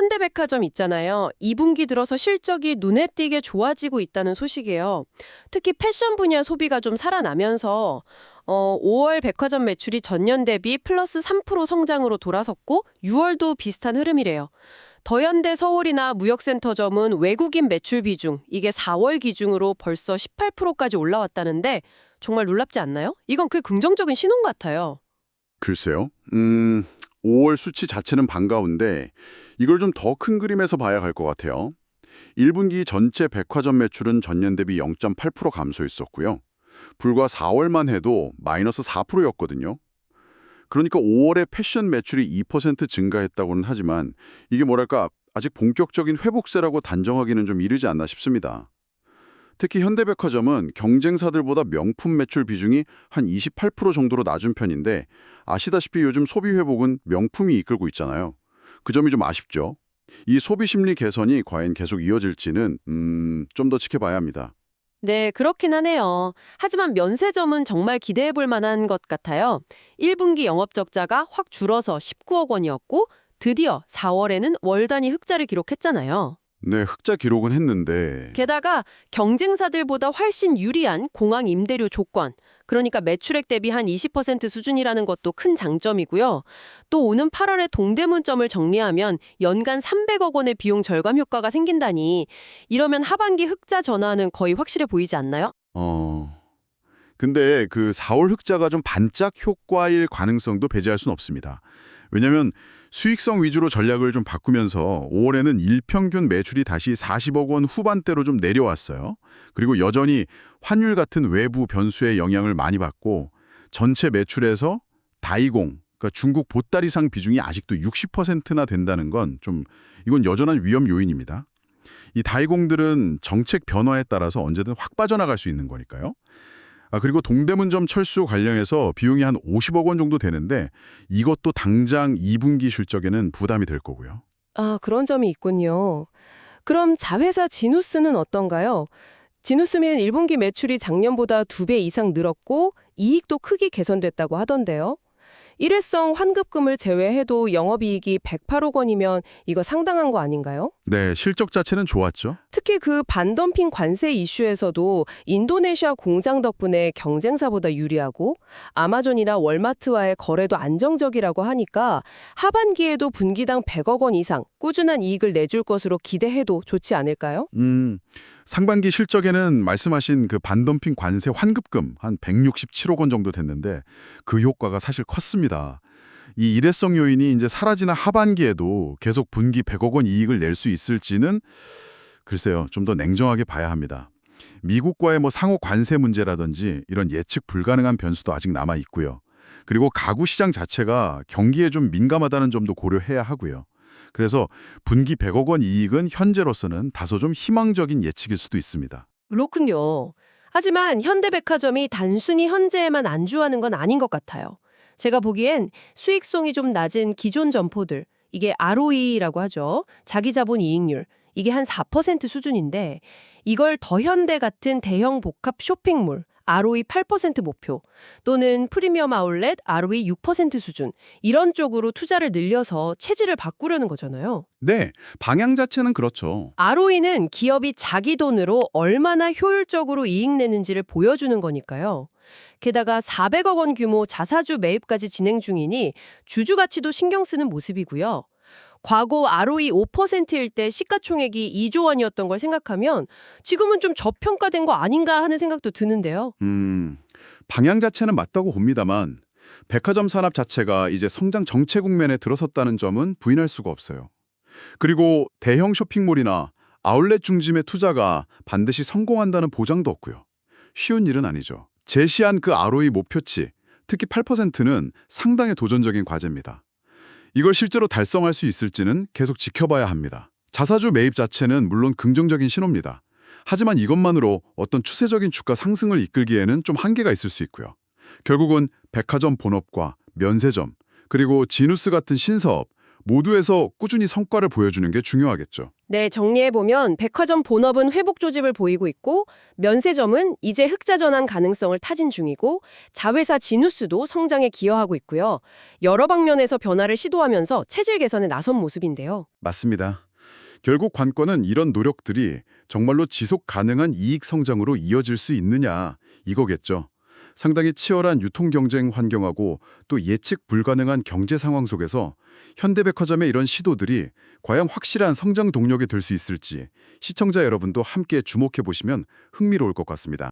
현대백화점 있잖아요. 2분기 들어서 실적이 눈에 띄게 좋아지고 있다는 소식이에요. 특히 패션 분야 소비가 좀 살아나면서 5월 백화점 매출이 전년 대비 플러스 3% 성장으로 돌아섰고 6월도 비슷한 흐름이래요. 더현대 서울이나 무역센터점은 외국인 매출 비중, 이게 4월 기준으로 벌써 18%까지 올라왔다는데 정말 놀랍지 않나요? 이건 꽤 긍정적인 신호인 것 같아요. 글쎄요. 5월 수치 자체는 반가운데 이걸 좀 더 큰 그림에서 봐야 할 것 같아요. 1분기 전체 백화점 매출은 전년 대비 0.8% 감소했었고요. 불과 4월만 해도 마이너스 4%였거든요. 그러니까 5월에 패션 매출이 2% 증가했다고는 하지만 이게 뭐랄까 아직 본격적인 회복세라고 단정하기는 좀 이르지 않나 싶습니다. 특히 현대백화점은 경쟁사들보다 명품 매출 비중이 한 28% 정도로 낮은 편인데 아시다시피 요즘 소비 회복은 명품이 이끌고 있잖아요. 그 점이 좀 아쉽죠. 이 소비 심리 개선이 과연 계속 이어질지는 좀 더 지켜봐야 합니다. 네, 그렇긴 하네요. 하지만 면세점은 정말 기대해 볼 만한 것 같아요. 1분기 영업 적자가 확 줄어서 19억 원이었고 드디어 4월에는 월 단위 흑자를 기록했잖아요. 네, 흑자 기록은 했는데 게다가 경쟁사들보다 훨씬 유리한 공항 임대료 조건, 그러니까 매출액 대비 한 20% 수준이라는 것도 큰 장점이고요. 또 오는 8월에 동대문점을 정리하면 연간 300억 원의 비용 절감 효과가 생긴다니 이러면 하반기 흑자 전환은 거의 확실해 보이지 않나요? 근데 그 4월 흑자가 좀 반짝 효과일 가능성도 배제할 수는 없습니다. 왜냐하면 수익성 위주로 전략을 좀 바꾸면서 5월에는 일평균 매출이 다시 40억 원 후반대로 좀 내려왔어요. 그리고 여전히 환율 같은 외부 변수의 영향을 많이 받고 전체 매출에서 다이공, 그러니까 중국 보따리상 비중이 아직도 60%나 된다는 건 좀 이건 여전한 위험 요인입니다. 이 다이공들은 정책 변화에 따라서 언제든 확 빠져나갈 수 있는 거니까요. 그리고 동대문점 철수 관련해서 비용이 한 50억 원 정도 되는데 이것도 당장 2분기 실적에는 부담이 될 거고요. 아, 그런 점이 있군요. 그럼 자회사 지누스는 어떤가요? 지누스면 1분기 매출이 작년보다 2배 이상 늘었고 이익도 크게 개선됐다고 하던데요. 일회성 환급금을 제외해도 영업이익이 108억 원이면 이거 상당한 거 아닌가요? 네, 실적 자체는 좋았죠. 특히 그 반덤핑 관세 이슈에서도 인도네시아 공장 덕분에 경쟁사보다 유리하고 아마존이나 월마트와의 거래도 안정적이라고 하니까 하반기에도 분기당 100억 원 이상 꾸준한 이익을 내줄 것으로 기대해도 좋지 않을까요? 상반기 실적에는 말씀하신 그 반덤핑 관세 환급금 한 167억 원 정도 됐는데 그 효과가 사실 컸습니다. 이 일회성 요인이 이제 사라지는 하반기에도 계속 분기 100억 원 이익을 낼 수 있을지는 글쎄요, 좀 더 냉정하게 봐야 합니다. 미국과의 상호 관세 문제라든지 이런 예측 불가능한 변수도 아직 남아 있고요. 그리고 가구 시장 자체가 경기에 좀 민감하다는 점도 고려해야 하고요. 그래서 분기 100억 원 이익은 현재로서는 다소 좀 희망적인 예측일 수도 있습니다. 그렇군요. 하지만 현대백화점이 단순히 현재에만 안주하는 건 아닌 것 같아요. 제가 보기엔 수익성이 좀 낮은 기존 점포들, 이게 ROE라고 하죠. 자기자본 이익률, 이게 한 4% 수준인데 이걸 더현대 같은 대형 복합 쇼핑몰, ROE 8% 목표, 또는 프리미엄 아울렛, ROE 6% 수준, 이런 쪽으로 투자를 늘려서 체질을 바꾸려는 거잖아요. 네, 방향 자체는 그렇죠. ROE는 기업이 자기 돈으로 얼마나 효율적으로 이익 내는지를 보여주는 거니까요. 게다가 400억 원 규모 자사주 매입까지 진행 중이니 주주 가치도 신경 쓰는 모습이고요. 과거 ROE 5%일 때 시가총액이 2조 원이었던 걸 생각하면 지금은 좀 저평가된 거 아닌가 하는 생각도 드는데요. 방향 자체는 맞다고 봅니다만 백화점 산업 자체가 이제 성장 정체 국면에 들어섰다는 점은 부인할 수가 없어요. 그리고 대형 쇼핑몰이나 아울렛 중심의 투자가 반드시 성공한다는 보장도 없고요. 쉬운 일은 아니죠. 제시한 그 ROE 목표치, 특히 8%는 상당히 도전적인 과제입니다. 이걸 실제로 달성할 수 있을지는 계속 지켜봐야 합니다. 자사주 매입 자체는 물론 긍정적인 신호입니다. 하지만 이것만으로 어떤 추세적인 주가 상승을 이끌기에는 좀 한계가 있을 수 있고요. 결국은 백화점 본업과 면세점, 그리고 지누스 같은 신사업, 모두에서 꾸준히 성과를 보여주는 게 중요하겠죠. 네, 정리해보면 백화점 본업은 회복 조짐을 보이고 있고 면세점은 이제 흑자 전환 가능성을 타진 중이고 자회사 지누스도 성장에 기여하고 있고요. 여러 방면에서 변화를 시도하면서 체질 개선에 나선 모습인데요. 맞습니다. 결국 관건은 이런 노력들이 정말로 지속 가능한 이익 성장으로 이어질 수 있느냐 이거겠죠. 상당히 치열한 유통 경쟁 환경하고 또 예측 불가능한 경제 상황 속에서 현대백화점의 이런 시도들이 과연 확실한 성장 동력이 될 수 있을지 시청자 여러분도 함께 주목해 보시면 흥미로울 것 같습니다.